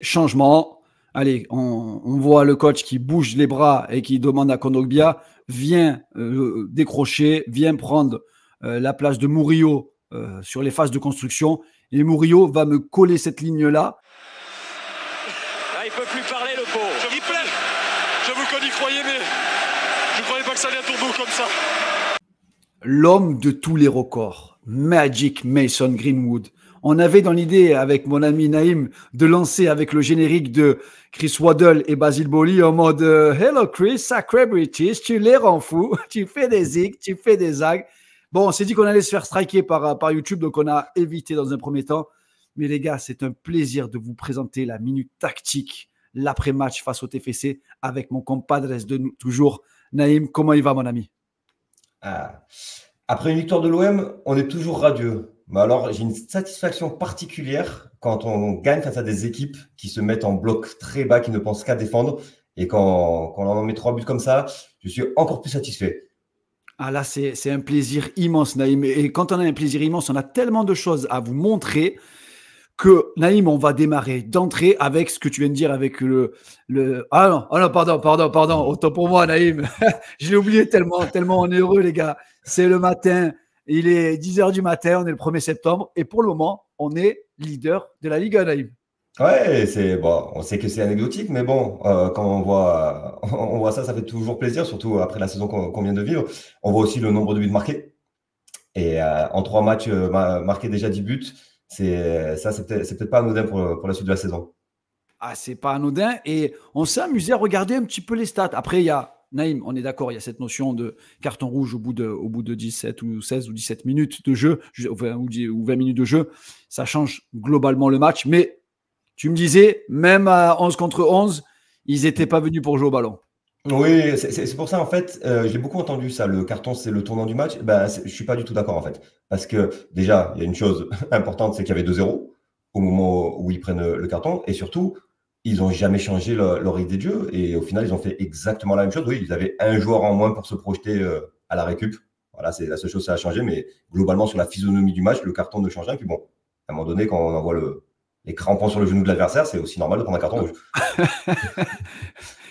Changement. Allez, on voit le coach qui bouge les bras et qui demande à Kondogbia, viens décrocher, viens prendre la place de Murillo sur les phases de construction. Et Murillo va me coller cette ligne-là. Là, il ne peut plus parler, le pauvre. J'avoue qu'on y croyait, mais je ne croyais pas que ça allait à tourner comme ça. L'homme de tous les records, Magic Mason Greenwood. On avait dans l'idée, avec mon ami Naïm, de lancer avec le générique de Chris Waddle et Basile Boli en mode Hello Chris, sacré British, tu les rends fous, tu fais des zigs, tu fais des zags. Bon, on s'est dit qu'on allait se faire striker par YouTube, donc on a évité dans un premier temps. Mais les gars, c'est un plaisir de vous présenter la minute tactique, l'après-match face au TFC, avec mon compadre de nous, toujours. Naïm, comment il va, mon ami? Après une victoire de l'OM, on est toujours radieux. Mais alors, j'ai une satisfaction particulière quand on gagne face à des équipes qui se mettent en bloc très bas, qui ne pensent qu'à défendre. Et quand on en met 3 buts comme ça, je suis encore plus satisfait. Ah là, c'est un plaisir immense, Naïm. Et quand on a un plaisir immense, on a tellement de choses à vous montrer que, Naïm, on va démarrer d'entrée avec ce que tu viens de dire avec Ah non, pardon. Autant pour moi, Naïm. Je l'ai oublié tellement on est heureux, les gars. C'est le matin. Il est 10h du matin, on est le 1er septembre. Et pour le moment, on est leader de la Ligue 1, Naïm. Ouais, bon, on sait que c'est anecdotique, mais bon, quand on voit ça, ça fait toujours plaisir, surtout après la saison qu'on vient de vivre. On voit aussi le nombre de buts marqués. Et en 3 matchs, marqué déjà 10 buts, c'est peut-être pas anodin pour la suite de la saison. Ah, c'est pas anodin. Et on s'est amusé à regarder un petit peu les stats. Après, il y a, Naïm, on est d'accord, il y a cette notion de carton rouge au bout de 17 ou 16 ou 17 minutes de jeu, ou 20 minutes de jeu. Ça change globalement le match. Mais tu me disais, même à 11 contre 11, ils n'étaient pas venus pour jouer au ballon. Oui, c'est pour ça, en fait, j'ai beaucoup entendu ça, le carton, c'est le tournant du match. Je suis pas du tout d'accord, en fait. Parce que déjà, il y a une chose importante, c'est qu'il y avait 2-0 au moment où ils prennent le carton. Et surtout, ils n'ont jamais changé leur idée de jeu. Et au final, ils ont fait exactement la même chose. Oui, ils avaient un joueur en moins pour se projeter à la récup. Voilà, c'est la seule chose que ça a changé. Mais globalement, sur la physionomie du match, le carton ne change rien. Puis bon, à un moment donné, quand on envoie les crampons sur le genou de l'adversaire, c'est aussi normal de prendre un carton rouge.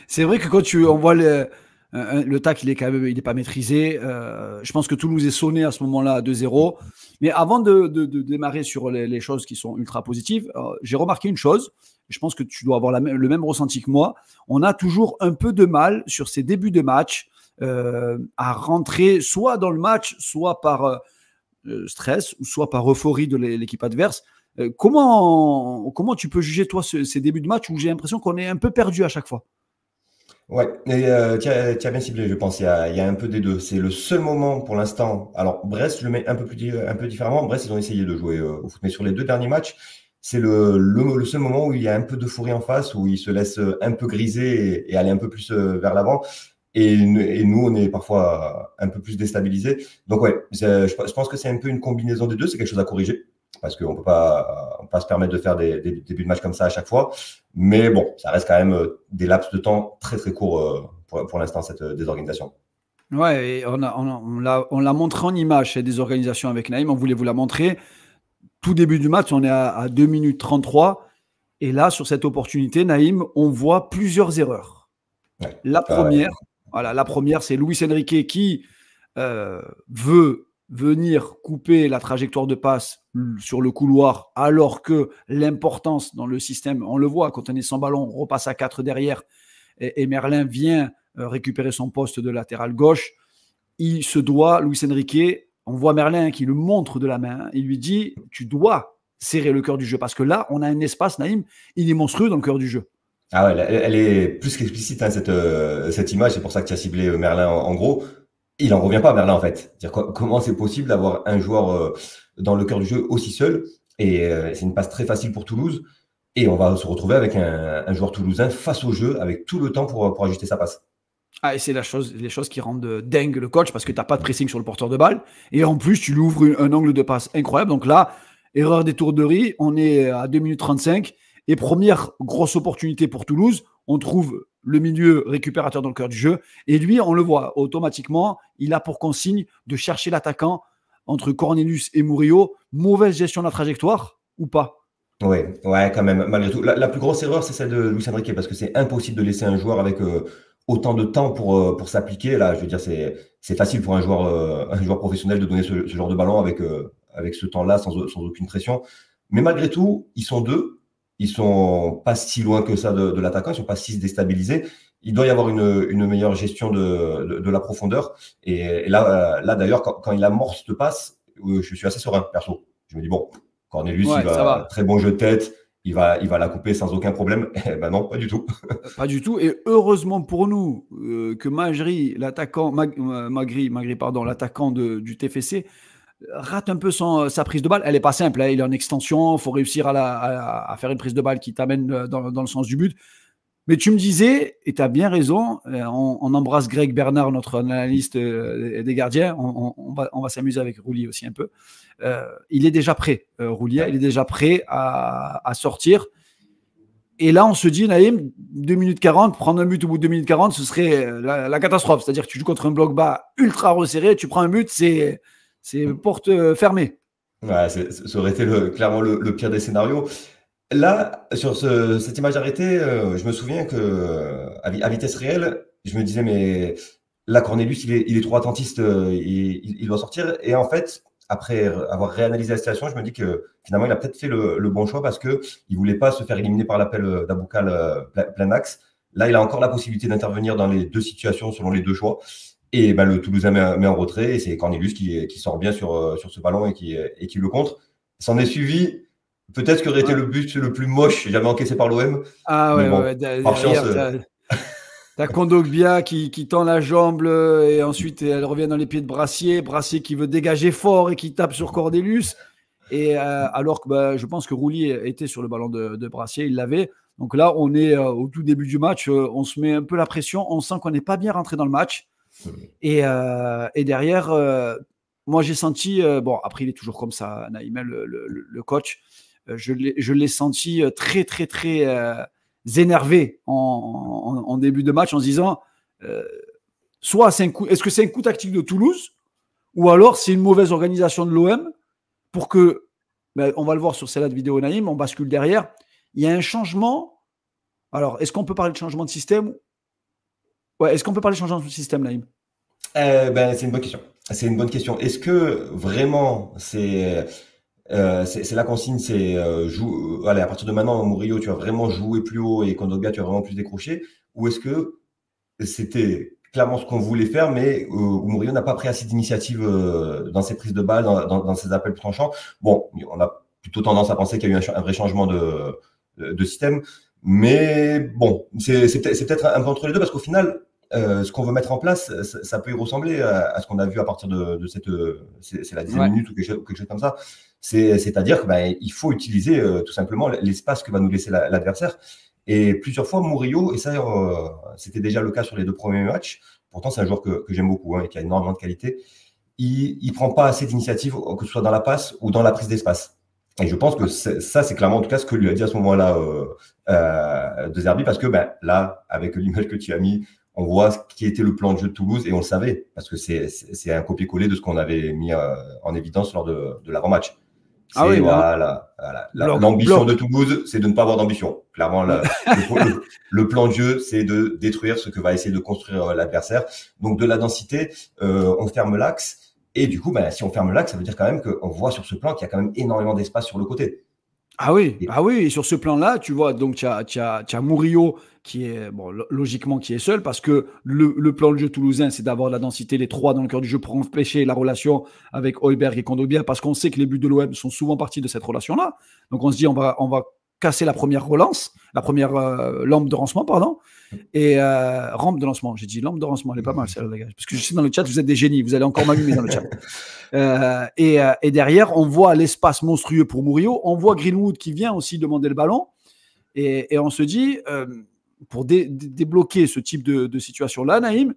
C'est vrai que quand on voit le tacle, il est pas maîtrisé. Je pense que Toulouse est sonné à ce moment-là à 2-0. Mais avant de démarrer sur les choses qui sont ultra positives, j'ai remarqué une chose. Je pense que tu dois avoir le même ressenti que moi. On a toujours un peu de mal sur ces débuts de match à rentrer soit dans le match, soit par stress, ou soit par euphorie de l'équipe adverse. Comment tu peux juger, toi, ces débuts de match où j'ai l'impression qu'on est un peu perdu à chaque fois? Ouais, et tu as bien ciblé, je pense. Il y a un peu des deux. C'est le seul moment pour l'instant. Alors, Brest, je le mets un peu différemment. Brest, ils ont essayé de jouer au foot, mais sur les 2 derniers matchs, c'est le seul moment où il y a un peu d'euphorie en face, où ils se laissent un peu griser et aller un peu plus vers l'avant. Et nous, on est parfois un peu plus déstabilisés. Donc, ouais, je pense que c'est un peu une combinaison des deux. C'est quelque chose à corriger. Parce qu'on ne peut pas se permettre de faire des débuts de match comme ça à chaque fois. Mais bon, ça reste quand même des laps de temps très, très courts pour l'instant, cette désorganisation. Ouais, et on l'a montré en image, cette désorganisation avec Naïm. On voulait vous la montrer. Tout début du match, on est à 2 minutes 33. Et là, sur cette opportunité, Naïm, on voit plusieurs erreurs. Ouais. La première, c'est Luis Enrique qui veut venir couper la trajectoire de passe sur le couloir, alors que l'importance dans le système, on le voit, quand on est sans ballon, on repasse à 4 derrière, et Merlin vient récupérer son poste de latéral gauche. Il se doit, Luis Enrique, on voit Merlin qui le montre de la main, il lui dit, tu dois serrer le cœur du jeu, parce que là, on a un espace, Naïm, il est monstrueux dans le cœur du jeu. Ah ouais, elle est plus qu'explicite, hein, cette image. C'est pour ça que tu as ciblé Merlin en gros. Il n'en revient pas, Merlin, en fait. Comment c'est possible d'avoir un joueur dans le cœur du jeu aussi seul? Et c'est une passe très facile pour Toulouse. Et on va se retrouver avec un joueur toulousain face au jeu, avec tout le temps pour ajuster sa passe. Ah, et c'est les choses qui rendent dingue le coach, parce que tu n'as pas de pressing sur le porteur de balle. Et en plus, tu lui ouvres un angle de passe incroyable. Donc là, erreur d'étourderie, on est à 2 minutes 35. Et première grosse opportunité pour Toulouse, on trouve le milieu récupérateur dans le cœur du jeu. Et lui, on le voit automatiquement, il a pour consigne de chercher l'attaquant entre Cornelius et Murillo. Mauvaise gestion de la trajectoire ou pas? Ouais, ouais, quand même, malgré tout. La plus grosse erreur, c'est celle de Luis Enrique, parce que c'est impossible de laisser un joueur avec autant de temps pour s'appliquer. Là, je veux dire, c'est facile pour un joueur professionnel de donner ce genre de ballon avec ce temps-là, sans aucune pression. Mais malgré tout, ils sont deux. Ils sont pas si loin que ça de l'attaquant. Ils sont pas si déstabilisés. Il doit y avoir une meilleure gestion de la profondeur. Et là d'ailleurs, quand il amorce de passe, je suis assez serein, perso. Je me dis, bon, Cornelius, il Ouais, ça va va. très bon jeu de tête, il va la couper sans aucun problème. Eh ben non, pas du tout. Pas du tout. Et heureusement pour nous que Magri, pardon, l'attaquant du TFC, rate un peu sa prise de balle. Elle est pas simple, hein. Il est en extension. Il faut réussir à faire une prise de balle qui t'amène dans le sens du but. Mais tu me disais, et tu as bien raison, on embrasse Greg Bernard, notre analyste des gardiens. On va s'amuser avec Roulier aussi un peu. Il est déjà prêt, Roulier. Il est déjà prêt à sortir. Et là, on se dit, Naïm, 2 minutes 40, prendre un but au bout de 2 minutes 40, ce serait la catastrophe. C'est-à-dire que tu joues contre un bloc bas ultra resserré, tu prends un but, c'est porte fermée. Ouais, ça aurait été clairement le pire des scénarios. Là, sur cette image arrêtée, je me souviens que à vitesse réelle, je me disais, mais là, Cornelius, il est trop attentiste, il doit sortir. Et en fait, après avoir réanalysé la situation, je me dis que finalement, il a peut-être fait le bon choix parce que il voulait pas se faire éliminer par l'appel d'Aboukal plein axe. Là, il a encore la possibilité d'intervenir dans les deux situations selon les deux choix. Et ben, le Toulousain met en retrait et c'est Cornelius qui sort bien sur ce ballon et qui le contre. S'en est suivi peut-être qu'aurait été Ouais. le but le plus moche jamais encaissé par l'OM. Ah Mais ouais, bon, ouais. par chance. Derrière, t'as Kondogbia qui tend la jambe et ensuite elle revient dans les pieds de Brassier. Brassier qui veut dégager fort et qui tape sur Cordelius. Et alors que je pense que Roulier était sur le ballon de Brassier, il l'avait. Donc là, on est au tout début du match, on se met un peu la pression, on sent qu'on n'est pas bien rentré dans le match. Et derrière, moi j'ai senti, bon après il est toujours comme ça, Naïm, le coach, je l'ai senti très très très énervé en début de match en se disant, soit est-ce que c'est un coup tactique de Toulouse ou alors c'est une mauvaise organisation de l'OM pour que, on va le voir sur celle-là de vidéo Naïm, on bascule derrière, il y a un changement. Alors est-ce qu'on peut parler de changement de système? Ouais, est-ce qu'on peut parler de changement de système, Naïm? Ben, c'est une bonne question. C'est une bonne question. Est-ce que vraiment c'est la consigne, c'est allez, à partir de maintenant, Murillo, tu vas vraiment jouer plus haut et Kondogbia, tu vas vraiment plus décrocher, ou est-ce que c'était clairement ce qu'on voulait faire, mais où Murillo n'a pas pris assez d'initiative dans ses prises de balles, dans ses appels tranchants. Bon, on a plutôt tendance à penser qu'il y a eu un vrai changement de système, mais bon, c'est peut-être un peu entre les deux, parce qu'au final, ce qu'on veut mettre en place, ça peut y ressembler à ce qu'on a vu à partir de cette, c'est la 10e minute ou quelque chose comme ça. C'est-à-dire qu'il faut utiliser tout simplement l'espace que va nous laisser l'adversaire. Et plusieurs fois, Murillo, et ça, c'était déjà le cas sur les 2 premiers matchs, pourtant c'est un joueur que j'aime beaucoup et qui a énormément de qualité, il prend pas assez d'initiative, que ce soit dans la passe ou dans la prise d'espace. Et je pense que ça, c'est clairement en tout cas ce que lui a dit à ce moment-là De Zerbi, parce que là, avec l'image que tu as mis, on voit ce qui était le plan de jeu de Toulouse et on le savait, parce que c'est un copier-coller de ce qu'on avait mis en évidence lors de l'avant-match. Ah oui, voilà. L'ambition de Toulouse, c'est de ne pas avoir d'ambition. Clairement, le plan de jeu, c'est de détruire ce que va essayer de construire l'adversaire. Donc, de la densité, on ferme l'axe. Et du coup, si on ferme l'axe, ça veut dire quand même qu'on voit sur ce plan qu'il y a quand même énormément d'espace sur le côté. Ah oui, et sur ce plan-là, tu vois, donc tu as Murillo qui est, logiquement, qui est seul, parce que le plan de jeu toulousain, c'est d'avoir la densité, les 3 dans le cœur du jeu pour empêcher la relation avec Højbjerg et Kondogbia, parce qu'on sait que les buts de l'OM sont souvent partis de cette relation-là. Donc on se dit, on va casser la première relance, la première lampe de lancement, pardon, et rampe de lancement. J'ai dit lampe de lancement, elle est pas mal celle-là, les gars, parce que je sais dans le chat, vous êtes des génies, vous allez encore m'allumer dans le chat. Et derrière, on voit l'espace monstrueux pour Murillo, on voit Greenwood qui vient aussi demander le ballon, et on se dit, pour débloquer ce type de situation-là, Naïm,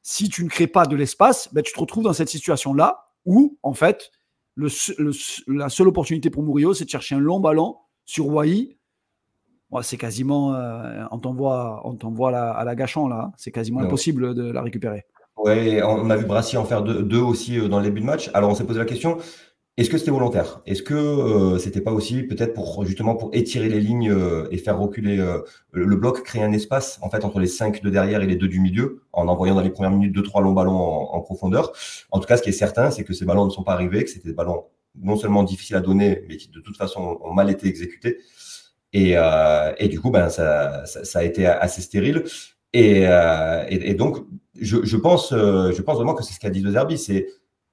si tu ne crées pas de l'espace, tu te retrouves dans cette situation-là où, en fait, la seule opportunité pour Murillo, c'est de chercher un long ballon sur Wai. C'est quasiment, on t'envoie à la Gachon, là. C'est quasiment impossible de la récupérer. Ouais, on a vu Brassier en faire deux aussi dans le début de match. Alors, on s'est posé la question, Est-ce que c'était volontaire? Est-ce que c'était pas aussi peut-être pour justement pour étirer les lignes et faire reculer le bloc, créer un espace en fait entre les 5 de derrière et les 2 du milieu, en envoyant dans les premières minutes 2-3 longs ballons en profondeur. En tout cas, ce qui est certain, c'est que ces ballons ne sont pas arrivés, que c'était des ballons non seulement difficiles à donner, mais qui de toute façon ont mal été exécutés. Et du coup, ben ça a été assez stérile. Et donc, je pense vraiment que c'est ce qu'a dit De Zerbi, c'est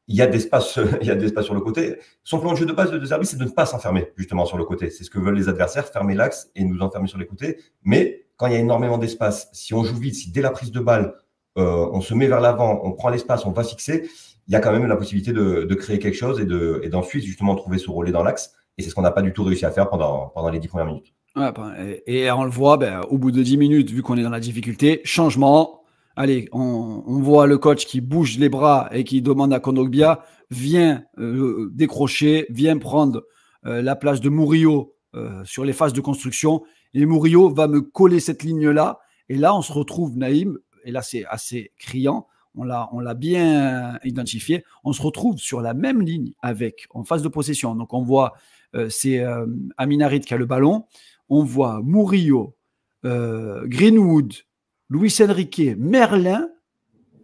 il y a d'espace, il y a d'espace sur le côté. Son plan de jeu de base de Zerbi, c'est de ne pas s'enfermer justement sur le côté. C'est ce que veulent les adversaires, fermer l'axe et nous enfermer sur les côtés. Mais quand il y a énormément d'espace, si on joue vite, si dès la prise de balle, on se met vers l'avant, on prend l'espace, on va fixer, il y a quand même la possibilité de créer quelque chose et d'ensuite justement trouver ce relais dans l'axe. Et c'est ce qu'on n'a pas du tout réussi à faire pendant les 10 premières minutes. Ouais, et on le voit, au bout de 10 minutes, vu qu'on est dans la difficulté, changement. Allez, on voit le coach qui bouge les bras et qui demande à Kondogbia, viens décrocher, viens prendre la place de Murillo sur les phases de construction. Et Murillo va me coller cette ligne-là. Et là, on se retrouve, Naïm, et là, c'est assez criant, on l'a bien identifié, on se retrouve sur la même ligne en phase de possession. Donc, on voit, c'est Amin Harit qui a le ballon. On voit Murillo, Greenwood, Luis Enrique, Merlin,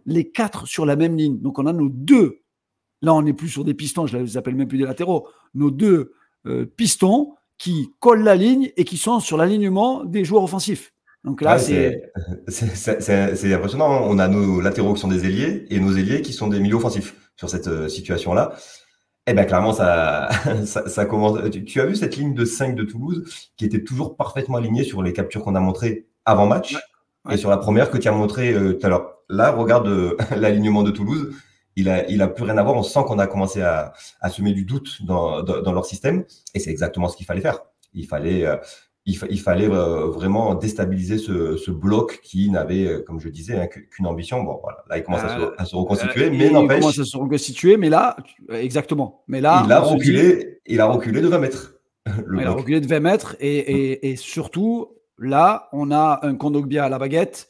les 4 sur la même ligne. Donc, on a nos 2. Là, on n'est plus sur des pistons, je ne les appelle même plus des latéraux. Nos 2 pistons qui collent la ligne et qui sont sur l'alignement des joueurs offensifs. Donc là, c'est impressionnant. On a nos latéraux qui sont des ailiers et nos ailiers qui sont des milieux offensifs sur cette situation-là. Eh bien, clairement, ça commence. Tu as vu cette ligne de 5 de Toulouse qui était toujours parfaitement alignée sur les captures qu'on a montrées avant match et sur la première que tu as montrée tout à l'heure. Là, regarde l'alignement de Toulouse. Il a plus rien à voir. On sent qu'on a commencé à semer du doute dans leur système et c'est exactement ce qu'il fallait faire. Il fallait vraiment déstabiliser ce bloc qui n'avait, comme je disais, qu'une ambition. Bon, voilà, là, il commence à se reconstituer, mais n'empêche. Il commence à se reconstituer, mais là, exactement. Mais là, il a reculé de 20 mètres. Il a reculé de 20 mètres et surtout, là, on a un Kondogbia à la baguette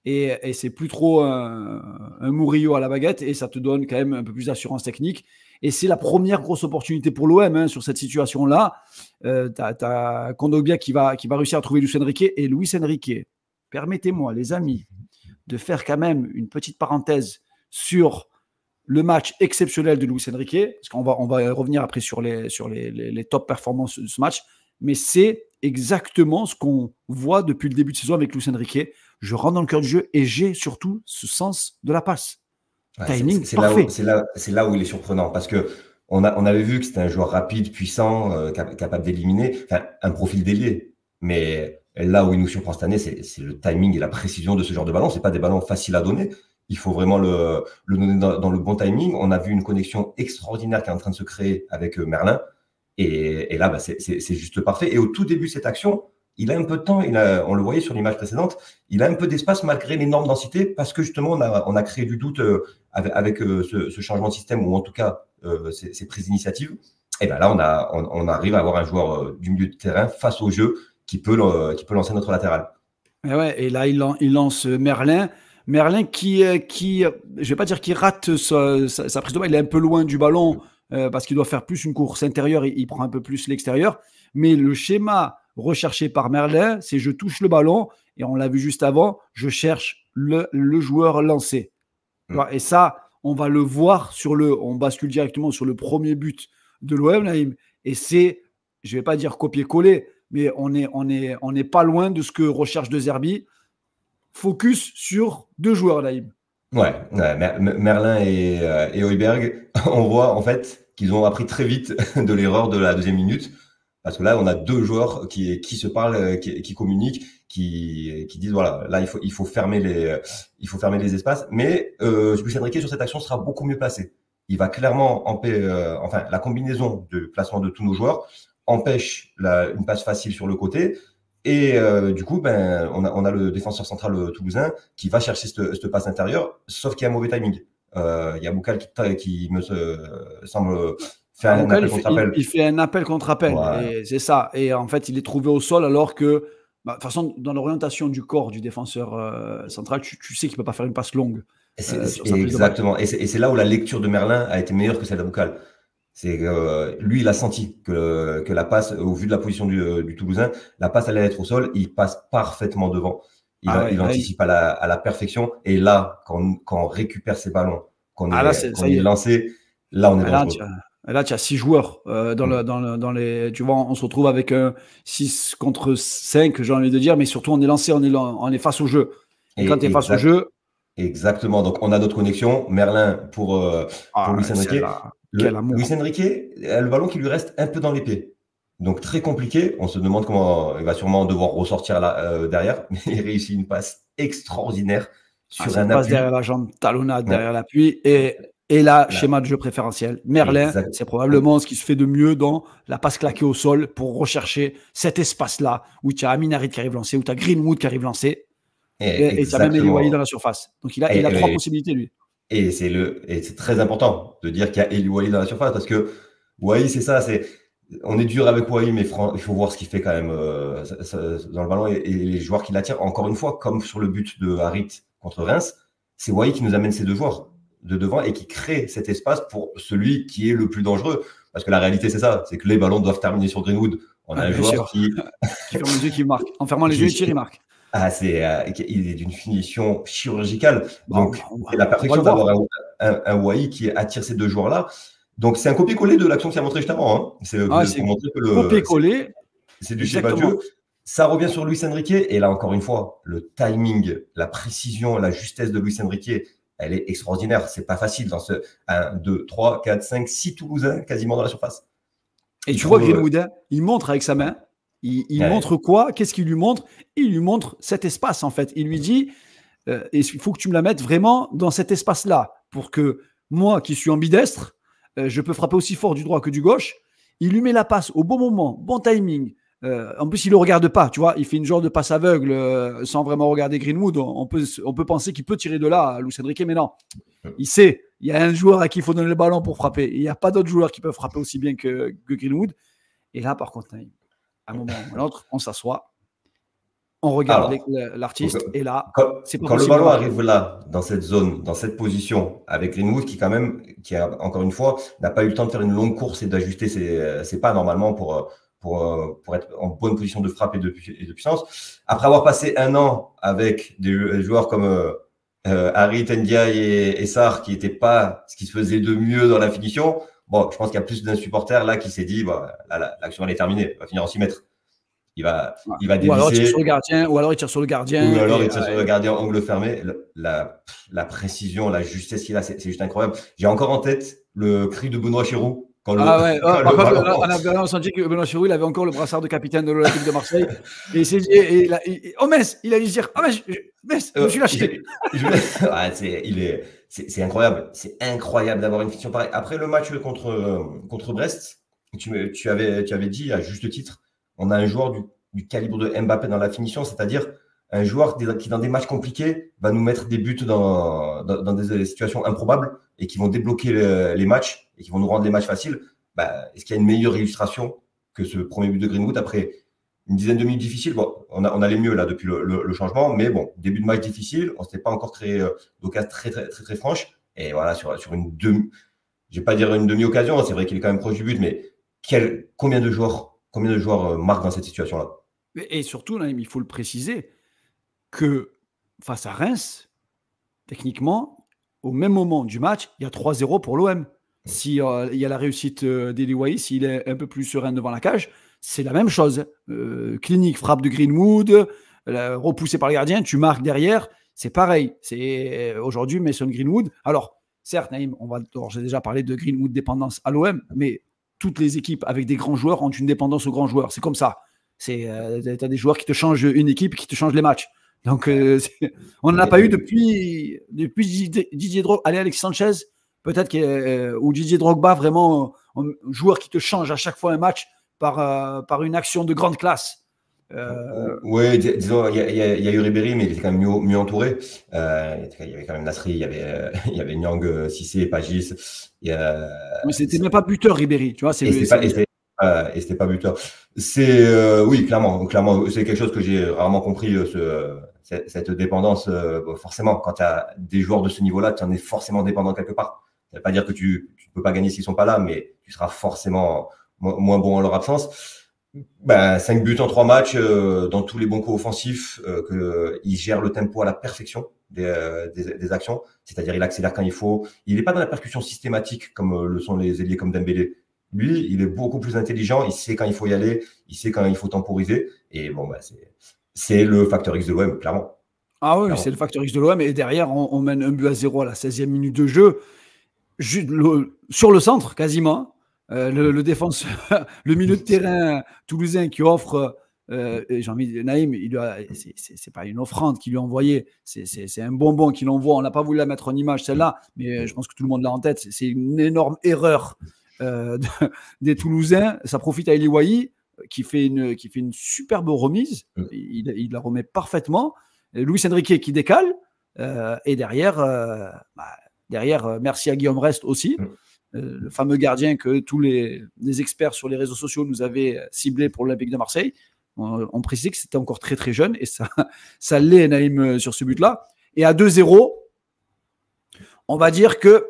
et c'est plus trop un Murillo à la baguette et ça te donne quand même un peu plus d'assurance technique. Et c'est la première grosse opportunité pour l'OM sur cette situation-là. Tu as Kondogbia qui va réussir à trouver Luis Enrique. Et Luis Enrique, permettez-moi, les amis, de faire quand même une petite parenthèse sur le match exceptionnel de Luis Enrique, parce qu'on va revenir après sur les top performances de ce match, mais c'est exactement ce qu'on voit depuis le début de saison avec Luis Enrique. Je rentre dans le cœur du jeu et j'ai surtout ce sens de la passe. Timing parfait. C'est là où il est surprenant parce que on avait vu que c'était un joueur rapide, puissant, capable d'éliminer, un profil d'ailier. Mais là où il nous surprend cette année, c'est le timing et la précision de ce genre de ballon. C'est pas des ballons faciles à donner. Il faut vraiment le donner dans le bon timing. On a vu une connexion extraordinaire qui est en train de se créer avec Merlin. Et là, c'est juste parfait. Et au tout début de cette action, il a un peu de temps, on le voyait sur l'image précédente, il a un peu d'espace malgré l'énorme densité parce que justement, on a créé du doute avec ce changement de système ou en tout cas ces prises d'initiative. Et bien là, on arrive à avoir un joueur du milieu de terrain face au jeu qui peut lancer notre latéral. Et là, il lance Merlin. Merlin qui je ne vais pas dire qu'il rate sa prise de balle, il est un peu loin du ballon parce qu'il doit faire plus une course intérieure, il prend un peu plus l'extérieur. Mais le schéma recherché par Merlin, c'est je touche le ballon et on l'a vu juste avant, je cherche le joueur lancé. Et ça, on va le voir on bascule directement sur le premier but de l'OM, Naïm. Et c'est, je ne vais pas dire copier-coller, mais on est pas loin de ce que recherche De Zerbi. Focus sur 2 joueurs, Naïm. Ouais, Merlin et Højbjerg, on voit en fait qu'ils ont appris très vite de l'erreur de la deuxième minute. Parce que là, on a 2 joueurs qui se parlent, qui communiquent, qui disent voilà, là il faut fermer les espaces. Mais Luis Enrique sur cette action sera beaucoup mieux placé. Il va clairement la combinaison de placement de tous nos joueurs empêche une passe facile sur le côté. Et du coup, on a le défenseur central toulousain qui va chercher cette passe intérieure, sauf qu'il y a un mauvais timing. Il y a Boukal qui me semble il fait un appel contre appel. Ouais. Et c'est ça. Et en fait, il est trouvé au sol alors que, de toute façon, dans l'orientation du corps du défenseur central, tu sais qu'il ne peut pas faire une passe longue. Exactement. Et c'est là où la lecture de Merlin a été meilleure que celle d'Aboukal. Lui, il a senti que la passe, au vu de la position du Toulousain, la passe allait être au sol. Il passe parfaitement devant. Il anticipe à la perfection. Et là, quand on récupère ses ballons, qu'on est lancé, là, on est dangereux. Là, tu as 6 joueurs dans les. Tu vois, on se retrouve avec un 6 contre 5, j'ai envie de dire, mais surtout, on est lancé, on est face au jeu. Et quand tu es face au jeu. Exactement. Donc, on a notre connexion. Merlin pour Luis Enrique. Luis Enrique a le ballon qui lui reste un peu dans les pieds. Donc, très compliqué. On se demande comment il va sûrement devoir ressortir là, derrière. Mais il réussit une passe extraordinaire sur un appui. Passe derrière la jambe, talonnade derrière l'appui. Et là, schéma de jeu préférentiel. Merlin, c'est probablement ce qui se fait de mieux dans la passe claquée au sol pour rechercher cet espace-là où tu as Amin Harit qui arrive lancé, où tu as Greenwood qui arrive lancé. Et tu as même Eli Wahi dans la surface. Donc, il a 3 possibilités, lui. Et c'est très important de dire qu'il y a Eli Wahi dans la surface parce que Wahi, c'est ça. On est dur avec Wahi, mais il faut voir ce qu'il fait quand même dans le ballon et les joueurs qui l'attirent. Encore une fois, comme sur le but de Harit contre Reims, c'est Wahi qui nous amène ces 2 joueurs de devant et qui crée cet espace pour celui qui est le plus dangereux. Parce que la réalité, c'est ça, c'est que les ballons doivent terminer sur Greenwood. On a un joueur qui ferme les yeux, qui marque. En fermant les yeux, il tire, il marque. Il est d'une finition chirurgicale. Donc, c'est la perfection d'avoir un Wahi qui attire ces 2 joueurs-là. Donc, c'est un copier-coller de l'action qui a montré juste avant. Hein. C'est pour montrer que copier-coller. C'est du schéma de jeu. Ça revient sur Luis Enrique. Et là, encore une fois, le timing, la précision, la justesse de Luis Enrique, elle est extraordinaire. C'est pas facile dans ce 1, 2, 3, 4, 5, 6 Toulousains quasiment dans la surface. Et tu vois Greenwood, il montre avec sa main. Il montre quoi? Qu'est-ce qu'il lui montre? Il lui montre cet espace, en fait. Il lui dit, il faut que tu me la mettes vraiment dans cet espace-là pour que moi, qui suis ambidestre, je peux frapper aussi fort du droit que du gauche. Il lui met la passe au bon moment, bon timing. En plus, il ne le regarde pas, tu vois. Il fait une genre de passe aveugle sans vraiment regarder Greenwood. On peut penser qu'il peut tirer de là, Luis Enrique, mais non. Il sait, il y a un joueur à qui il faut donner le ballon pour frapper. Il n'y a pas d'autres joueurs qui peuvent frapper aussi bien que Greenwood. Et là, par contre, à un moment ou à un autre, on s'assoit, on regarde l'artiste, et là, c'est pas possible. Quand le ballon arrive là, dans cette zone, dans cette position, avec Greenwood qui a, encore une fois, n'a pas eu le temps de faire une longue course et d'ajuster ses pas normalement pour être en bonne position de frappe et de puissance. Après avoir passé 1 an avec des joueurs comme Harit, Ndiaye et Sarr, qui n'étaient pas ce qui se faisait de mieux dans la finition, bon, je pense qu'il y a plus d'un supporter là qui s'est dit, l'action elle est terminée, il va finir en 6 mètres. Il va dévisser. Ou alors il tire sur le gardien, ou alors il tire sur le gardien angle fermé. La précision, la justesse qu'il a, c'est juste incroyable. J'ai encore en tête le cri de Benoît Chirou. On a senti que Benoît Chirou, il avait encore le brassard de capitaine de l'Olympique de Marseille. Et Metz, il allait se dire, Metz, je me suis lâché. C'est incroyable. C'est incroyable d'avoir une finition pareille. Après le match contre Brest, tu avais dit à juste titre, on a un joueur du calibre de Mbappé dans la finition, c'est-à-dire un joueur qui, dans des matchs compliqués, va nous mettre des buts dans des situations improbables et qui vont débloquer les matchs et qui vont nous rendre les matchs faciles. Est-ce qu'il y a une meilleure illustration que ce premier but de Greenwood après une dizaine de minutes difficiles? Bon, on allait mieux là depuis le changement, mais bon, début de match difficile, on ne s'était pas encore créé d'occasion très, très, très, très franche. Et voilà, sur une je ne vais pas dire une demi-occasion, c'est vrai qu'il est quand même proche du but, mais combien de joueurs marquent dans cette situation-là? Et surtout, là, il faut le préciser, que face à Reims, techniquement, au même moment du match, il y a 3-0 pour l'OM. Si il y a la réussite d'Eli Wahi, s'il est un peu plus serein devant la cage, c'est la même chose. Clinique, frappe de Greenwood, repoussé par le gardien, tu marques derrière, c'est pareil. C'est aujourd'hui Mason Greenwood. Alors, certes, Naïm, j'ai déjà parlé de Greenwood dépendance à l'OM, mais toutes les équipes avec des grands joueurs ont une dépendance aux grands joueurs. C'est comme ça. Tu as des joueurs qui te changent une équipe, qui te changent les matchs. Donc, on n'en a pas eu depuis Didier Drogba. Allez, Alexis Sanchez, peut-être, ou Didier Drogba, vraiment un joueur qui te change à chaque fois un match par une action de grande classe. Oui, disons, il y a eu Ribéry, mais il était quand même mieux entouré. Il y avait quand même Nasri, il y avait Nyang, Cissé, Pagis. Mais c'était même pas buteur, Ribéri, tu vois. Et c'était pas buteur. Oui, clairement, c'est quelque chose que j'ai rarement compris, cette dépendance. Forcément, quand tu as des joueurs de ce niveau-là, tu en es forcément dépendant quelque part. Ça ne veut pas dire que tu ne peux pas gagner s'ils ne sont pas là, mais tu seras forcément moins bon en leur absence. 5 buts en 3 matchs, dans tous les bons coups offensifs, il gère le tempo à la perfection des actions, c'est-à-dire il accélère quand il faut. Il n'est pas dans la percussion systématique comme le sont les ailiers comme Dembélé. Lui, il est beaucoup plus intelligent, il sait quand il faut y aller, il sait quand il faut temporiser. Et bon, c'est le facteur X de l'OM, clairement. Ah oui, c'est le facteur X de l'OM. Et derrière, on mène 1-0 à la 16e minute de jeu. Sur le centre, quasiment. Le défenseur, le milieu de terrain toulousain qui offre, j'ai envie de Naïm, c'est pas une offrande qu'il lui a envoyée, c'est un bonbon qu'il envoie. On n'a pas voulu la mettre en image celle-là, mais je pense que tout le monde l'a en tête. C'est une énorme erreur des Toulousains. Ça profite à Eli Wahi qui fait une superbe remise. Il la remet parfaitement. Luis Enrique qui décale et derrière, merci à Guillaume Rest aussi. Le fameux gardien que tous les experts sur les réseaux sociaux nous avaient ciblé pour l'Olympique de Marseille. On précisait que c'était encore très très jeune et ça l'est, Naïm, sur ce but-là. Et à 2-0, on va dire que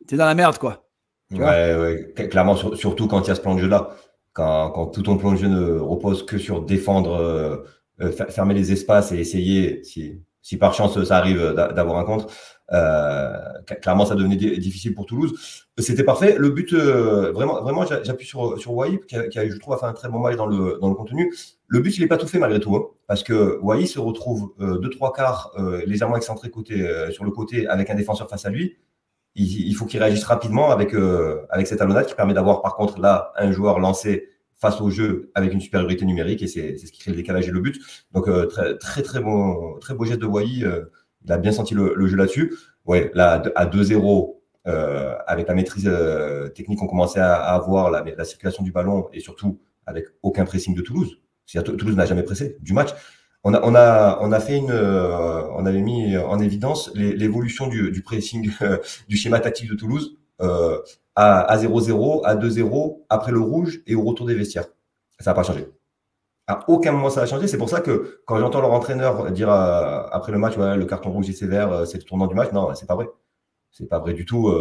t'es dans la merde, quoi. Ouais, clairement, surtout quand il y a ce plan de jeu-là. Quand tout ton plan de jeu ne repose que sur défendre, fermer les espaces et essayer, si par chance ça arrive, d'avoir un contre. Clairement, ça devenait difficile pour Toulouse. C'était parfait. Le but, vraiment, j'appuie sur Wahi, qui a, je trouve, a fait un très bon match dans le contenu. Le but, il n'est pas tout fait malgré tout, hein, parce que Wahi se retrouve 2-3 quarts légèrement excentré sur le côté avec un défenseur face à lui. Il faut qu'il réagisse rapidement avec cette talonnade qui permet d'avoir, par contre, là, un joueur lancé face au jeu avec une supériorité numérique, et c'est ce qui crée le décalage et le but. Donc, très beau geste de Wahi. Il a bien senti le jeu là-dessus. Ouais, là, à 2-0, avec la maîtrise technique, on commençait à avoir la circulation du ballon et surtout avec aucun pressing de Toulouse. C'est-à-dire Toulouse n'a jamais pressé du match. On avait mis en évidence l'évolution du pressing, du schéma tactique de Toulouse à 0-0, à 2-0, après le rouge et au retour des vestiaires. Ça n'a pas changé. À aucun moment ça a changé. C'est pour ça que quand j'entends leur entraîneur dire après le match, ouais, le carton rouge est sévère, c'est le tournant du match. Non, c'est pas vrai. C'est pas vrai du tout.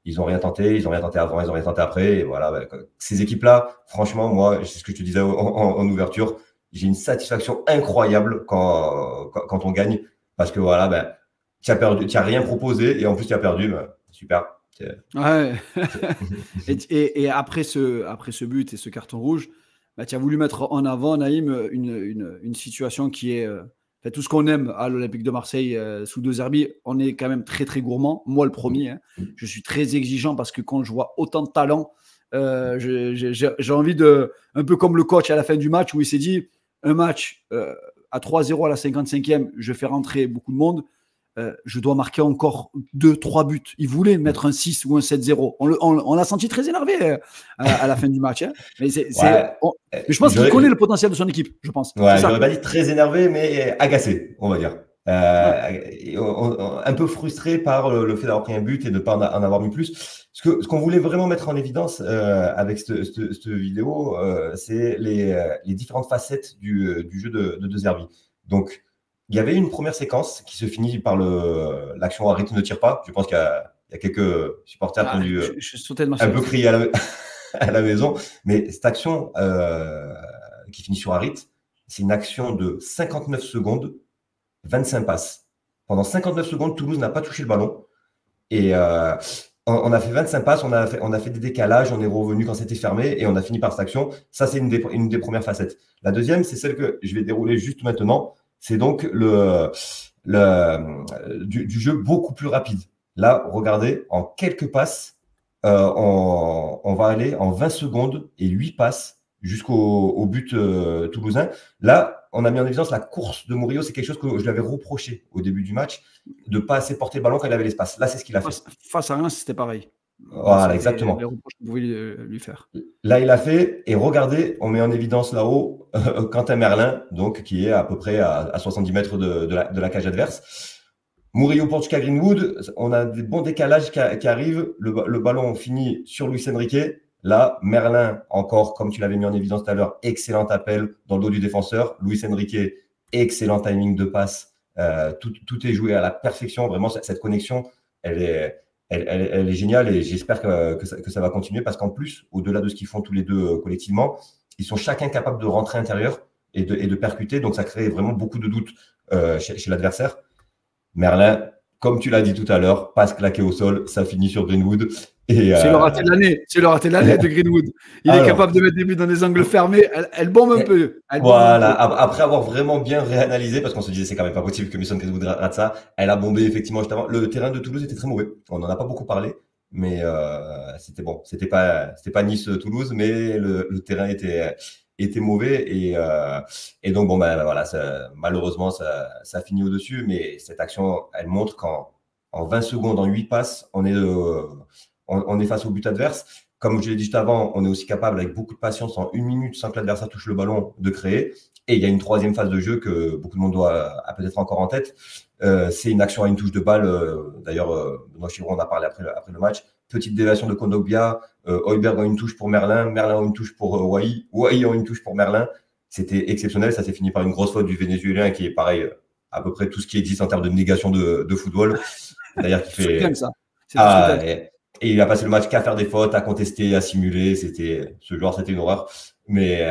Ils n'ont rien tenté. Ils n'ont rien tenté avant. Ils n'ont rien tenté après. Et voilà. Ces équipes-là, franchement, moi, c'est ce que je te disais en ouverture. J'ai une satisfaction incroyable quand on gagne, parce que voilà, tu as perdu, tu n'as rien proposé et en plus tu as perdu. Super. Ouais. et après ce but et ce carton rouge, tu as voulu mettre en avant, Naïm, une situation qui est tout ce qu'on aime à l'Olympique de Marseille sous De Zerbi. On est quand même très très gourmand. Moi le premier, hein. Je suis très exigeant parce que quand je vois autant de talent, j'ai envie de, un peu comme le coach à la fin du match où il s'est dit, un match à 3-0 à la 55e, je fais rentrer beaucoup de monde, je dois marquer encore 2-3 buts. Il voulait mettre un 6 ou un 7-0. On l'a senti très énervé à la fin du match. Hein. Mais je pense qu'il connaît le potentiel de son équipe, je pense. Ouais, j'aurais pas dit très énervé, mais agacé, on va dire. Un peu frustré par le fait d'avoir pris un but et de ne pas en avoir mis plus. Ce qu'on voulait vraiment mettre en évidence avec cette vidéo, c'est les différentes facettes du jeu de De Zerbi. Donc, il y avait une première séquence qui se finit par l'action arrête ne tire pas. Je pense qu'il y a quelques supporters qui ont dû un peu crier à la maison. Mais cette action qui finit sur Harit, c'est une action de 59 secondes, 25 passes. Pendant 59 secondes, Toulouse n'a pas touché le ballon. Et on a fait 25 passes, on a fait des décalages, on est revenu quand c'était fermé et on a fini par cette action. Ça, c'est une des premières facettes. La deuxième, c'est celle que je vais dérouler juste maintenant. C'est donc du jeu beaucoup plus rapide. Là, regardez, en quelques passes, on va aller en 20 secondes et 8 passes jusqu'au but toulousain. Là, on a mis en évidence la course de Murillo. C'est quelque chose que je lui avais reproché au début du match, de ne pas assez porter le ballon quand il avait l'espace. Là, c'est ce qu'il a fait. Face à Reims, c'était pareil. Voilà, exactement. Les reproches qu'on pouvait lui faire. Là, il a fait. Et regardez, on met en évidence là-haut Quentin Merlin, donc, qui est à peu près à 70 mètres de la cage adverse. Murillo pour jusqu'à Greenwood. On a des bons décalages qui arrivent. Le ballon finit sur Luis Enrique. Là, Merlin, encore, comme tu l'avais mis en évidence tout à l'heure, excellent appel dans le dos du défenseur. Luis Enrique, excellent timing de passe. Tout est joué à la perfection. Vraiment, cette connexion, elle elle est géniale et j'espère que ça va continuer parce qu'en plus, au-delà de ce qu'ils font tous les deux collectivement, ils sont chacun capables de rentrer intérieur et de percuter. Donc, ça crée vraiment beaucoup de doutes chez l'adversaire. Merlin, comme tu l'as dit tout à l'heure, passe claqué au sol, ça finit sur Greenwood. C'est le raté de l'année. C'est le raté de l'année de Greenwood. Il est capable de mettre des buts dans des angles fermés. Elle bombe un peu. Voilà. Après avoir vraiment bien réanalysé, parce qu'on se disait c'est quand même pas possible que Mason Greenwood rate ça, elle a bombé effectivement juste avant. Le terrain de Toulouse était très mauvais. On n'en a pas beaucoup parlé, mais c'était bon. C'était pas Nice-Toulouse, mais le terrain était mauvais et donc bon ben voilà, malheureusement ça finit au-dessus. Mais cette action, elle montre qu'en 20 secondes, en 8 passes, on est face au but adverse. Comme je l'ai dit juste avant, on est aussi capable, avec beaucoup de patience, en 1 minute, sans que l'adversaire touche le ballon, de créer. Et il y a une troisième phase de jeu que beaucoup de monde a peut-être encore en tête. C'est une action à une touche de balle. D'ailleurs, Benoît Chiron en a parlé après le match. Petite déviation de Kondogbia. Højbjerg a une touche pour Merlin. Merlin a une touche pour Wai. Wai a une touche pour Merlin. C'était exceptionnel. Ça s'est fini par une grosse faute du Vénézuélien qui est pareil, à peu près tout ce qui existe en termes de négation de football. D'ailleurs, qui fait... ça. Et il a passé le match qu'à faire des fautes, à contester, à simuler. C'était une horreur. Mais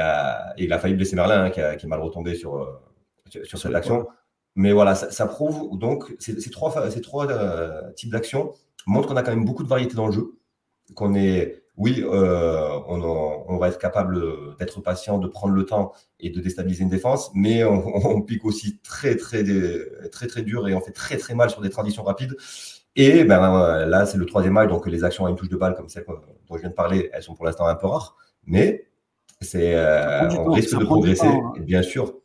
il a failli blesser Merlin, hein, qui est mal retombé sur cette action. Mais voilà, ça prouve donc ces trois types d'actions montrent qu'on a quand même beaucoup de variété dans le jeu. Qu'on est, oui, on va être capable d'être patient, de prendre le temps et de déstabiliser une défense, mais on pique aussi très dur et on fait très mal sur des transitions rapides. Et là, c'est le troisième match, donc les actions à une touche de balle comme celle dont je viens de parler, elles sont pour l'instant un peu rares, mais on risque de progresser, et bien sûr.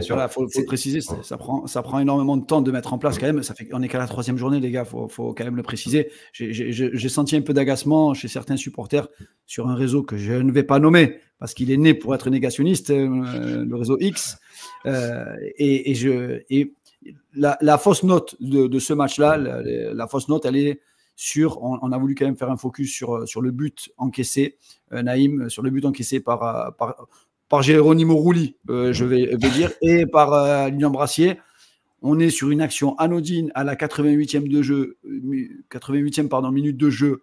Voilà, faut le préciser, ça prend énormément de temps de mettre en place quand même. On est qu'à la 3e journée, les gars, faut quand même le préciser. J'ai senti un peu d'agacement chez certains supporters sur un réseau que je ne vais pas nommer parce qu'il est né pour être négationniste, le réseau X. La fausse note de ce match-là, la fausse note, elle est sur. On a voulu quand même faire un focus sur le but encaissé, Naïm, sur le but encaissé par Geronimo Rulli, je vais dire, et par Lilian Brassier. On est sur une action anodine à la 88e minute de jeu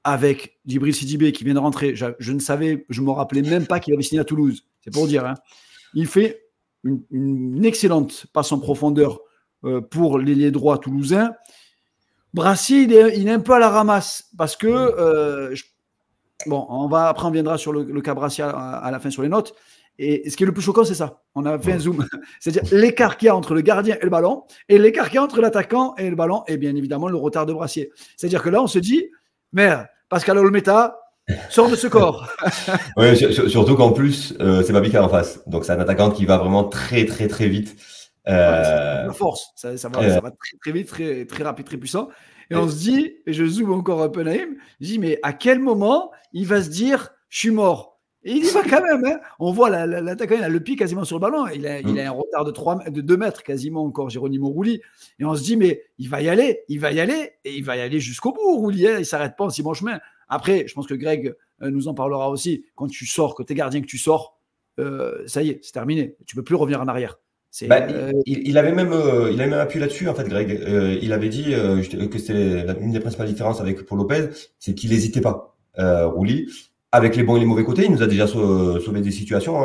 avec Djibril Sidibé qui vient de rentrer. Je me rappelais même pas qu'il avait signé à Toulouse. C'est pour dire. Hein. Il fait une excellente passe en profondeur pour l'ailier droit toulousain. Brassier, il est un peu à la ramasse parce que bon, on viendra sur le cas Brassier à la fin sur les notes. Et ce qui est le plus choquant, c'est ça. On a fait un zoom. C'est-à-dire l'écart qu'il y a entre le gardien et le ballon, et l'écart qu'il y a entre l'attaquant et le ballon, et bien évidemment le retard de Brassier. C'est-à-dire que là, on se dit, merde, Pascal Olmeta sort de ce corps. Oui, surtout qu'en plus, c'est Babica en face. Donc, c'est un attaquant qui va vraiment très vite. La force. Ça va très vite, très rapide, très puissant. Et on se dit, et je zoome encore un peu Naïm, je dis, mais à quel moment il va se dire, je suis mort? Et il y va quand même. Hein. On voit l'attaquant, il a le pied quasiment sur le ballon. Il a un retard de 2 mètres quasiment encore, Geronimo Rulli. Et on se dit, mais il va y aller, et il va y aller jusqu'au bout, Rulli. Hein. Il ne s'arrête pas en si bon chemin. Après, je pense que Greg nous en parlera aussi. Quand tu sors, quand tu es gardien, que tu sors, ça y est, c'est terminé. Tu ne peux plus revenir en arrière. Il avait même appuyé là-dessus, en fait, Greg. Il avait dit que c'était une des principales différences avec Paul Lopez, c'est qu'il n'hésitait pas, Rulli. Avec les bons et les mauvais côtés, il nous a déjà sauvé des situations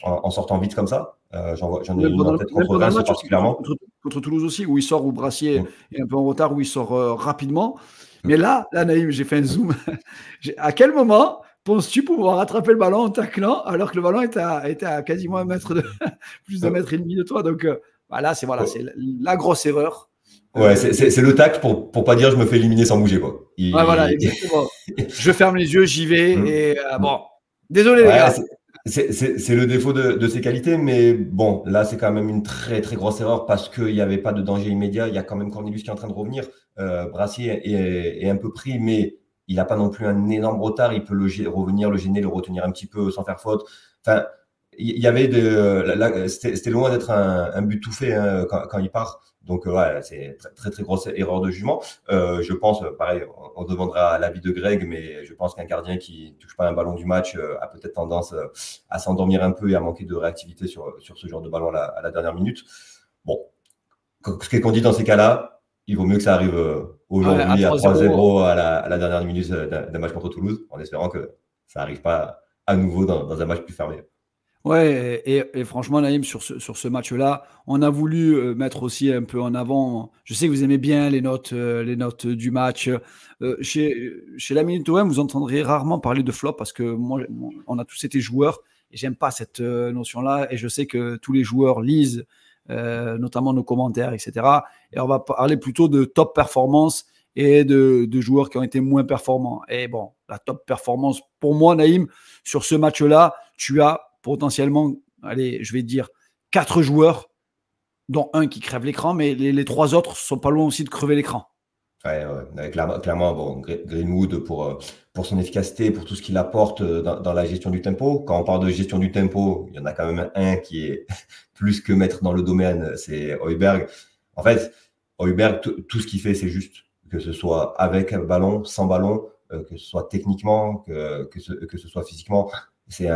en sortant vite comme ça. J'en ai une en tête contre Reims particulièrement. Contre Toulouse aussi, où il sort, où Brassier est un peu en retard, où il sort rapidement. Mais là, Naïm, j'ai fait un zoom. À quel moment penses-tu pouvoir rattraper le ballon en taclant alors que le ballon était à quasiment plus d'un mètre et demi de toi? Donc c'est la grosse erreur. Ouais, c'est le tact pour pas dire je me fais éliminer sans bouger, quoi. Voilà, exactement. Je ferme les yeux, j'y vais et bon. Désolé les gars. C'est le défaut de ses qualités, mais bon, là c'est quand même une très grosse erreur parce qu'il n'y avait pas de danger immédiat. Il y a quand même Cornelius qui est en train de revenir. Brassier est un peu pris, mais il n'a pas non plus un énorme retard. Il peut revenir, le gêner, le retenir un petit peu sans faire faute. Enfin, il y avait c'était loin d'être un but tout fait hein, quand il part. Donc, c'est très grosse erreur de jugement. Je pense, pareil, on demandera l'avis de Greg, mais je pense qu'un gardien qui ne touche pas un ballon du match a peut-être tendance à s'endormir un peu et à manquer de réactivité sur ce genre de ballon à la dernière minute. Bon, ce qu'on dit dans ces cas-là, il vaut mieux que ça arrive aujourd'hui à 3-0 à la dernière minute d'un match contre Toulouse, en espérant que ça n'arrive pas à nouveau dans un match plus fermé. Ouais, et franchement, Naïm, sur ce match-là, on a voulu mettre aussi un peu en avant. Je sais que vous aimez bien les notes du match. Chez la Minute OM, vous entendrez rarement parler de flop parce que moi, on a tous été joueurs et j'aime pas cette notion-là. Et je sais que tous les joueurs lisent, notamment nos commentaires, etc. Et on va parler plutôt de top performance et de joueurs qui ont été moins performants. Et bon, la top performance, pour moi, Naïm, sur ce match-là, tu as potentiellement, allez, je vais dire 4 joueurs, dont un qui crève l'écran, mais les 3 autres sont pas loin aussi de crever l'écran. Ouais, clairement, bon, Greenwood pour son efficacité, pour tout ce qu'il apporte dans la gestion du tempo. Quand on parle de gestion du tempo, il y en a quand même un qui est plus que maître dans le domaine, c'est Højbjerg. En fait, Højbjerg, tout ce qu'il fait, c'est juste que ce soit avec un ballon, sans ballon, que ce soit techniquement, que ce soit physiquement. C'est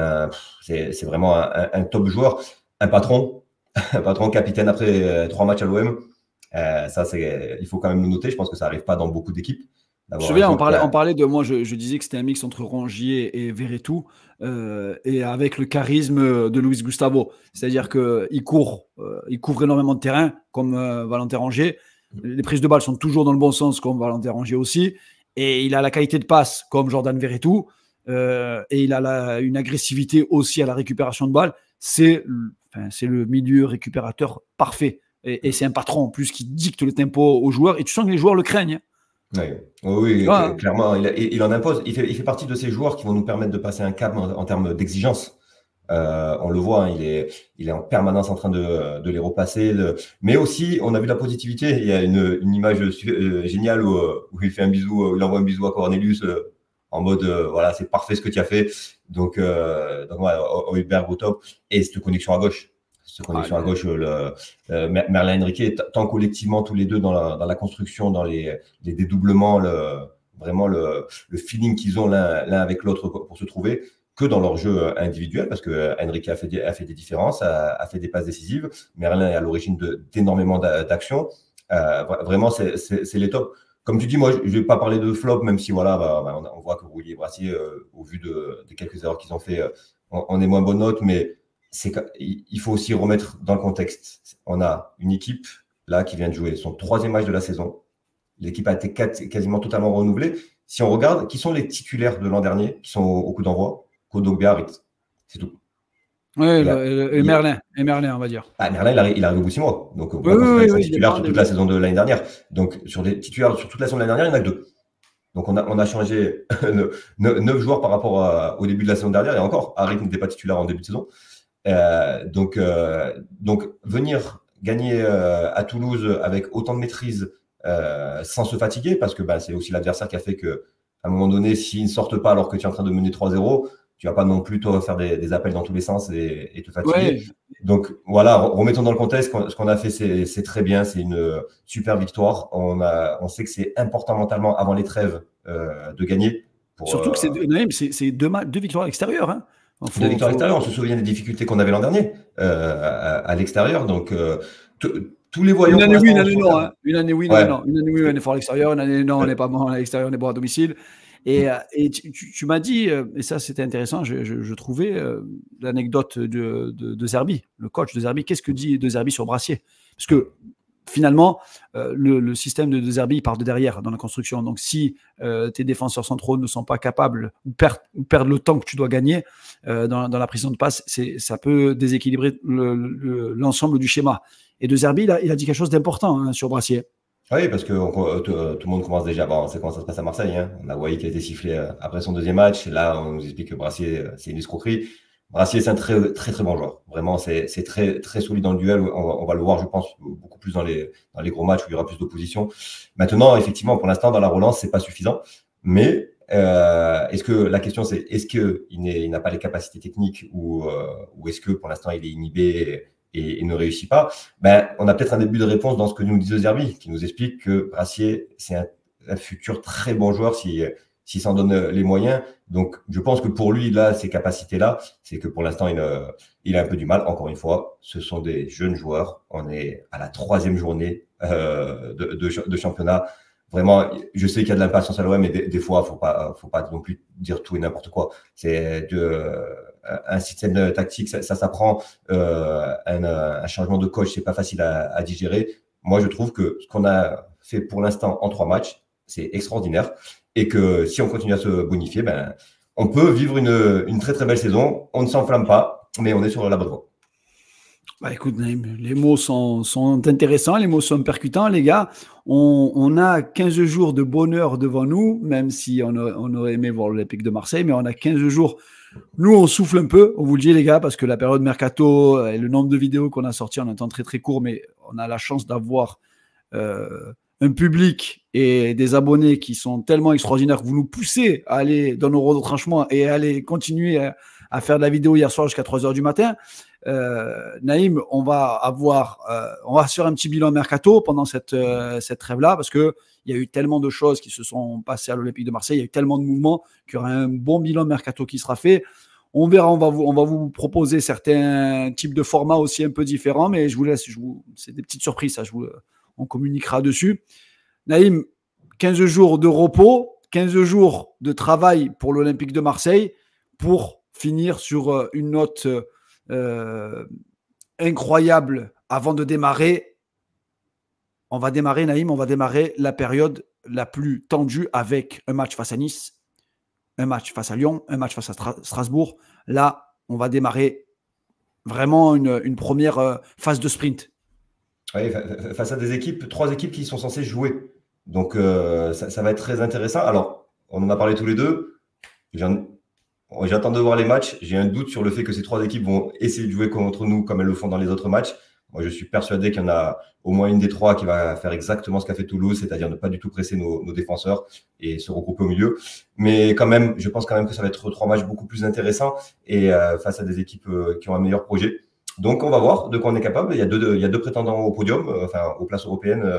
vraiment un top joueur, un patron capitaine après 3 matchs à l'OM. Ça, il faut quand même le noter. Je pense que ça n'arrive pas dans beaucoup d'équipes. Je me souviens, on parlait de moi, je disais que c'était un mix entre Rongier et Verretou, et avec le charisme de Luis Gustavo. C'est-à-dire qu'il couvre énormément de terrain, comme Valentin Rongier. Les prises de balles sont toujours dans le bon sens, comme Valentin Rongier aussi. Et il a la qualité de passe, comme Jordan Verretou. Et il a une agressivité aussi à la récupération de balles. C'est le milieu récupérateur parfait. Et c'est un patron en plus qui dicte le tempo aux joueurs. Et tu sens que les joueurs le craignent. Oui, clairement. Il en impose. Il fait partie de ces joueurs qui vont nous permettre de passer un cap en termes d'exigence. On le voit, il est en permanence en train de les repasser. Mais aussi, on a vu la positivité. Il y a une image géniale où il fait un bisou, il envoie un bisou à Cornelius en mode voilà, c'est parfait ce que tu as fait. Donc Højbjerg au top. Et cette connexion à gauche. Merlin Henrique, tant collectivement tous les deux dans la construction, dans les dédoublements, vraiment le feeling qu'ils ont l'un avec l'autre pour se trouver, que dans leur jeu individuel, parce que Henrique a fait des différences, a fait des passes décisives. Merlin est à l'origine d'énormément d'actions. Vraiment, c'est les tops. Comme tu dis, moi, je ne vais pas parler de flop, même si voilà, on voit que Rouillet et Brassier, au vu des quelques erreurs qu'ils ont fait, on est moins bonne note, mais il faut aussi remettre dans le contexte. On a une équipe là qui vient de jouer son 3e match de la saison. L'équipe a été quasiment totalement renouvelée. Si on regarde, qui sont les titulaires de l'an dernier qui sont au coup d'envoi? Kodogbe, Harit, c'est tout. Oui, et Merlin, on va dire. Merlin, il arrive au bout de 6 mois. Donc, on peut considérer que c'est titulaire sur toute la saison de l'année dernière. Donc, sur des titulaires sur toute la saison de l'année dernière, il y en a que 2. Donc, on a changé 9 joueurs par rapport au début de la saison dernière. Et encore, Harit n'était pas titulaire en début de saison. Donc, venir gagner à Toulouse avec autant de maîtrise sans se fatiguer, parce que c'est aussi l'adversaire qui a fait qu'à un moment donné, s'ils ne sortent pas alors que tu es en train de mener 3-0, tu vas pas non plus toi faire des appels dans tous les sens et te fatiguer. Ouais. Donc voilà, remettons dans le contexte, ce qu'on a fait, c'est très bien, c'est une super victoire. On sait que c'est important mentalement avant les trêves de gagner. Surtout que c'est 2 victoires à l'extérieur. Hein. Deux victoires à l'extérieur, on se souvient des difficultés qu'on avait l'an dernier à l'extérieur. Donc tous les voyants. Une année oui, une année non. Hein. Une année oui, une année non. Une année oui, on est fort à l'extérieur. Une année non, on n'est pas bon à l'extérieur, on est bon à domicile. Et tu m'as dit, et ça c'était intéressant, je trouvais l'anecdote de Zerbi, le coach de Zerbi. Qu'est-ce que dit de Zerbi sur Brassier? Parce que finalement, le système de Zerbi part de derrière dans la construction. Donc si tes défenseurs centraux ne sont pas capables ou perdent le temps que tu dois gagner dans la prise de passe, ça peut déséquilibrer l'ensemble du schéma. Et de Zerbi, il a dit quelque chose d'important sur Brassier. Oui, parce que tout le monde commence déjà. On sait comment ça se passe à Marseille. Hein. On a Wai qui a été sifflé après son 2e match. Là, on nous explique que Brassier, c'est une escroquerie. Brassier, c'est un très, très, très bon joueur. Vraiment, c'est très, très solide dans le duel. On va le voir, je pense, beaucoup plus dans les gros matchs où il y aura plus d'opposition. Maintenant, effectivement, pour l'instant, dans la relance, c'est pas suffisant. Mais la question, c'est est-ce qu'il n'a pas les capacités techniques ou est-ce que pour l'instant, il est inhibé et ne réussit pas? On a peut-être un début de réponse dans ce que nous dit Zerbi, qui nous explique que Brassier, c'est un futur très bon joueur s'il s'en donne les moyens. Donc, je pense que pour lui, là, ces capacités-là, c'est que pour l'instant, il a un peu du mal. Encore une fois, ce sont des jeunes joueurs. On est à la 3e journée de championnat. Vraiment, je sais qu'il y a de l'impatience à l'OM, mais des fois, faut pas non plus dire tout et n'importe quoi. C'est un système tactique, ça s'apprend. Un changement de coach, c'est pas facile à digérer. Moi, je trouve que ce qu'on a fait pour l'instant en 3 matchs, c'est extraordinaire. Et que si on continue à se bonifier, ben, on peut vivre une très très belle saison. On ne s'enflamme pas, mais on est sur la bonne voie. Bah écoute, Naïm, les mots sont intéressants, les mots sont percutants, les gars. On a 15 jours de bonheur devant nous, même si on aurait aimé voir l'Olympique de Marseille, mais on a 15 jours. Nous, on souffle un peu, on vous le dit, les gars, parce que la période mercato et le nombre de vidéos qu'on a sorties en un temps très très court, mais on a la chance d'avoir un public et des abonnés qui sont tellement extraordinaires que vous nous poussez à aller dans nos retranchements et à aller continuer à faire de la vidéo hier soir jusqu'à 3h du matin. Naïm, on va se faire un petit bilan mercato pendant cette trêve-là, parce qu'il y a eu tellement de choses qui se sont passées à l'Olympique de Marseille, il y a eu tellement de mouvements qu'il y aura un bon bilan mercato qui sera fait. On verra, on va vous proposer certains types de formats aussi un peu différents, mais je vous laisse, c'est des petites surprises, ça, on communiquera dessus. Naïm, 15 jours de repos, 15 jours de travail pour l'Olympique de Marseille pour finir sur une note incroyable avant de démarrer. On va démarrer, Naïm, la période la plus tendue avec un match face à Nice, un match face à Lyon, un match face à Strasbourg. Là, on va démarrer vraiment une première phase de sprint. Oui, face à 3 équipes qui sont censées jouer. Donc, ça va être très intéressant. Alors, on en a parlé tous les deux. J'attends de voir les matchs. J'ai un doute sur le fait que ces 3 équipes vont essayer de jouer contre nous comme elles le font dans les autres matchs. Moi, je suis persuadé qu'il y en a au moins une des 3 qui va faire exactement ce qu'a fait Toulouse, c'est-à-dire ne pas du tout presser nos défenseurs et se regrouper au milieu. Mais quand même, je pense quand même que ça va être 3 matchs beaucoup plus intéressants et face à des équipes qui ont un meilleur projet. Donc, on va voir de quoi on est capable. Il y a deux prétendants au podium, aux places européennes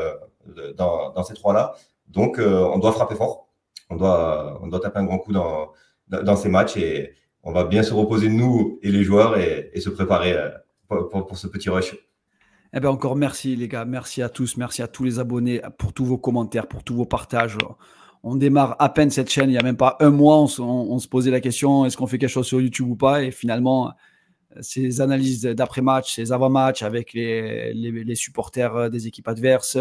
dans ces 3-là. Donc, on doit frapper fort. On doit taper un grand coup dans ces matchs et on va bien se reposer, nous et les joueurs, et se préparer pour ce petit rush. Eh bien, encore merci, les gars. Merci à tous. Merci à tous les abonnés pour tous vos commentaires, pour tous vos partages. On démarre à peine cette chaîne. Il n'y a même pas un mois, on se posait la question, est-ce qu'on fait quelque chose sur YouTube ou pas? Et finalement, ces analyses d'après-match, ces avant-matchs avec les supporters des équipes adverses,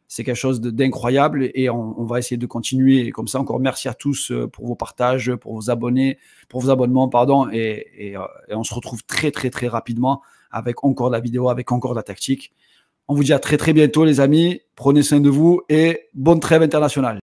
c'est quelque chose d'incroyable et on va essayer de continuer. Et comme ça, encore merci à tous pour vos partages, pour vos abonnements, pardon. Et on se retrouve très, très, très rapidement avec encore de la vidéo, avec encore de la tactique. On vous dit à très, très bientôt, les amis. Prenez soin de vous et bonne trêve internationale.